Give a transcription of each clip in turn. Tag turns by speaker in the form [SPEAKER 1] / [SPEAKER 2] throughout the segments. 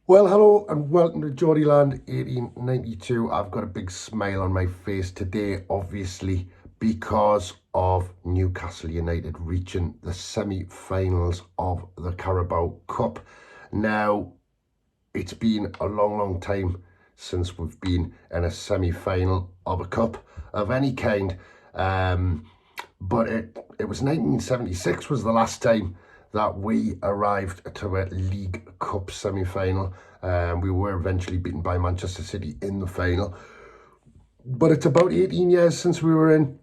[SPEAKER 1] Well, hello and welcome to Geordieland 1892. I've got a big smile on my face today, obviously, because of Newcastle United reaching the semi-finals of the Carabao Cup. Now, it's been a long time since we've been in a semi-final of a cup of any kind. But it was 1976 was the last time that we arrived to a League Cup semi-final. We were eventually beaten by Manchester City in the final. But it's about 18 years since we were in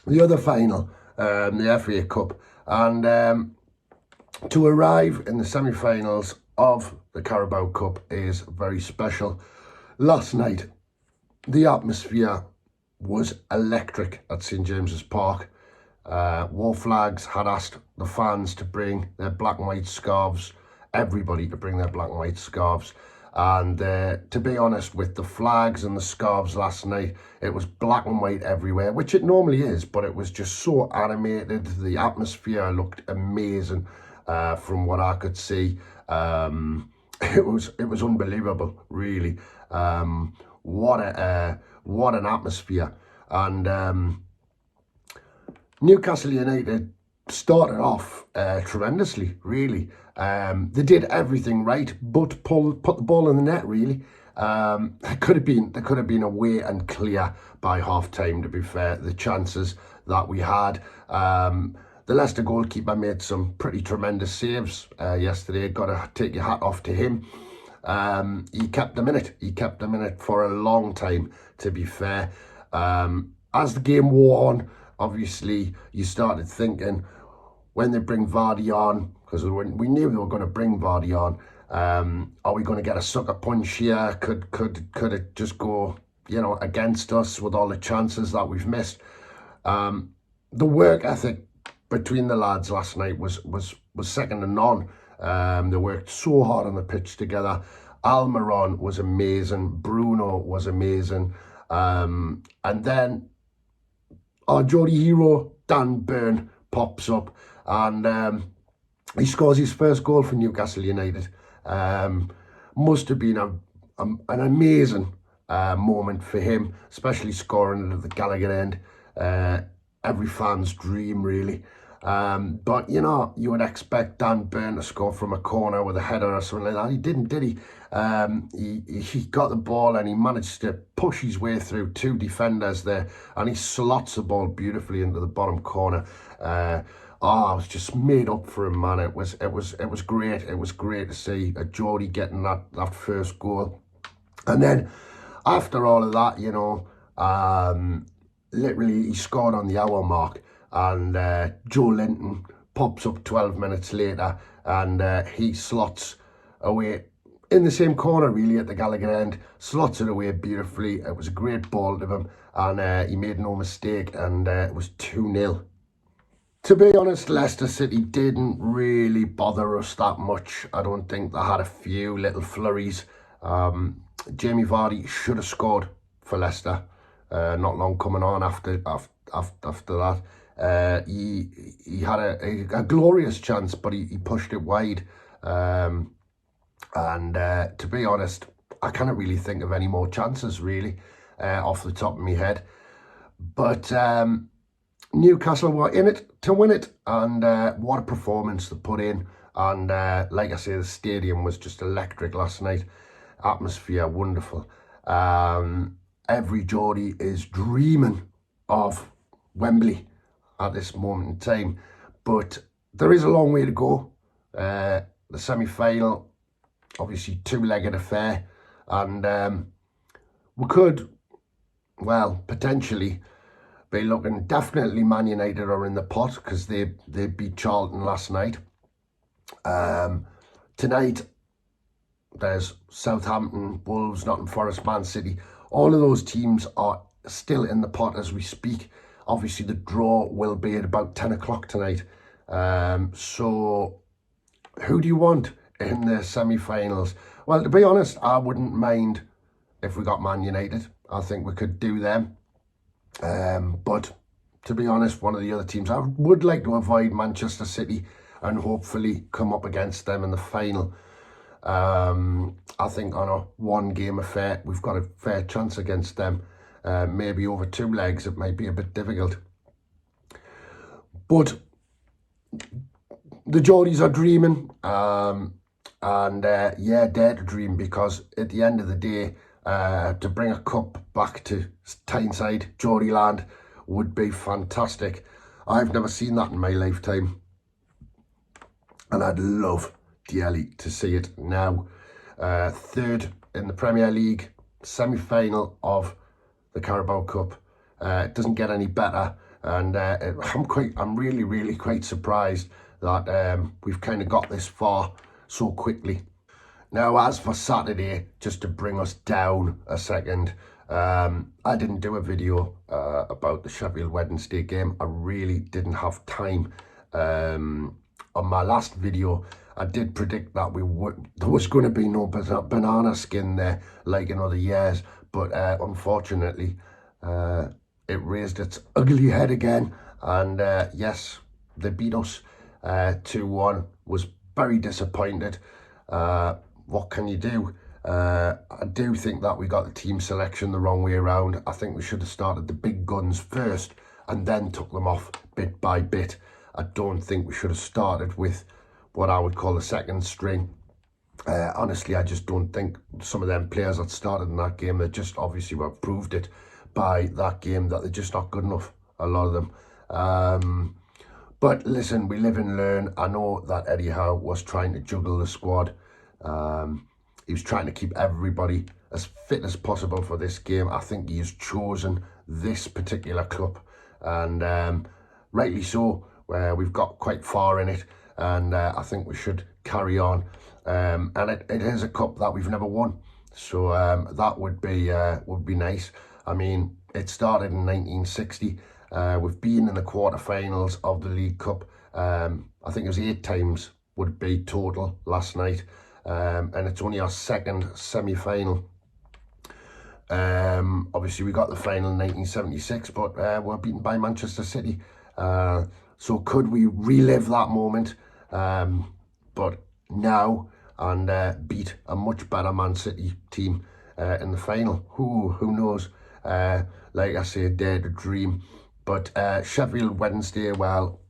[SPEAKER 1] the other final, the FA Cup. And to arrive in the semi-finals of the Carabao Cup is very special. Last night, the atmosphere was electric at St James's Park. War Flags had asked the fans to bring their black and white scarves, everybody to bring their black and white scarves. And to be honest, with the flags and the scarves last night, it was black and white everywhere, which it normally is, but it was just so animated. The atmosphere looked amazing from what I could see. It was unbelievable, really. What an atmosphere. And Newcastle United started off tremendously, really. They did everything right, but put the ball in the net, really. There could have been away and clear by half time, to be fair, the chances that we had. The Leicester goalkeeper made some pretty tremendous saves yesterday. Got to take your hat off to him. He kept them in it. He kept them in it for a long time, to be fair. As the game wore on, obviously, you started thinking, when they bring Vardy on, because we knew they were going to bring Vardy on, are we going to get a sucker punch here? Could it just go, against us with all the chances that we've missed? The work ethic between the lads last night was second to none. They worked so hard on the pitch together. Almiron was amazing. Bruno was amazing. And then our Geordie hero, Dan Burn, pops up and he scores his first goal for Newcastle United. Must have been an amazing moment for him, especially scoring at the Gallagher end. Every fan's dream, really. But, you would expect Dan Burn to score from a corner with a header or something like that. He didn't, did he? He got the ball and he managed to push his way through two defenders there, and he slots the ball beautifully into the bottom corner. I was just made up for him, man. It was great. It was great to see a Geordie getting that first goal. And then after all of that, literally he scored on the hour mark, and Joe Linton pops up 12 minutes later, and he slots away in the same corner, really, at the Gallagher end, slots it away beautifully. It was a great ball to him, and he made no mistake, and it was 2-0. To be honest, Leicester City didn't really bother us that much. I don't think they had a few little flurries. Jamie Vardy should have scored for Leicester. Not long coming on after that. He had a glorious chance, but he pushed it wide. And to be honest, I can't really think of any more chances, really, off the top of my head. But Newcastle were in it to win it, and what a performance they put in. And like I say, the stadium was just electric last night. Atmosphere wonderful. Every Geordie is dreaming of Wembley at this moment in time, but there is a long way to go. The semi-final, obviously two-legged affair, and we could, well, potentially be looking, definitely Man United are in the pot because they beat Charlton last night. Tonight, there's Southampton, Wolves, Nottingham Forest, Man City. All of those teams are still in the pot as we speak. Obviously, the draw will be at about 10 o'clock tonight. So who do you want in the semi-finals? Well, to be honest, I wouldn't mind if we got Man United. I think we could do them. But to be honest, one of the other teams, I would like to avoid Manchester City and hopefully come up against them in the final. I think on a one game affair, we've got a fair chance against them. Maybe over 2 legs, it might be a bit difficult. But the Geordies are dreaming, yeah, dare to dream, because at the end of the day, to bring a cup back to Tyneside, Geordieland, would be fantastic. I've never seen that in my lifetime, and I'd love dearly to see it now. Third in the Premier League, semi-final of the Carabao Cup. It doesn't get any better, and I'm really quite surprised that we've kind of got this far so quickly. Now, as for Saturday, just to bring us down a second, I didn't do a video about the Sheffield Wednesday game. I really didn't have time. On my last video, I did predict that there was going to be no banana skin there like in other years, but unfortunately, it raised its ugly head again, and yes, they beat us 2-1. Was very disappointed. What can you do? I do think that we got the team selection the wrong way around. I think we should have started the big guns first and then took them off bit by bit. I don't think we should have started with what I would call the second string. Honestly, I just don't think some of them players that started in that game, they just obviously were proved it by that game that they're just not good enough, a lot of them. But listen, we live and learn. I know that Eddie Howe was trying to juggle the squad. He was trying to keep everybody as fit as possible for this game. I think he has chosen this particular club, and rightly so. We've got quite far in it, and I think we should carry on. And it is a cup that we've never won, so that would be nice. I mean, it started in 1960. We've been in the quarterfinals of the League Cup. I think it was 8 times would be total last night, and it's only our second semi-final. Obviously, we got the final in 1976, but we're beaten by Manchester City. So could we relive that moment, but now, and beat a much better Man City team in the final? Who knows? Like I say, dare to dream. But Sheffield Wednesday, well,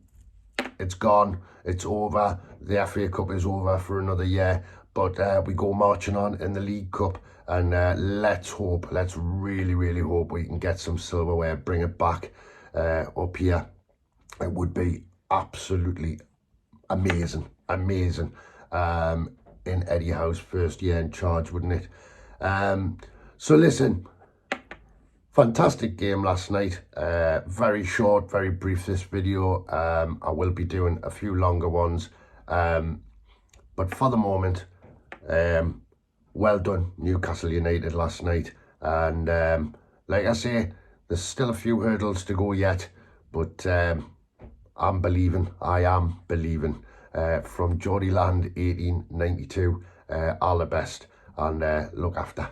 [SPEAKER 1] it's gone. It's over. The FA Cup is over for another year. But we go marching on in the League Cup. And let's really hope we can get some silverware, bring it back up here. It would be absolutely amazing in Eddie Howe's first year in charge, wouldn't it? So listen, fantastic game last night. Very short, very brief, this video. I will be doing a few longer ones, but for the moment, well done Newcastle United last night. And like I say, there's still a few hurdles to go yet, but I am believing. From Geordieland 1892, all the best, and look after.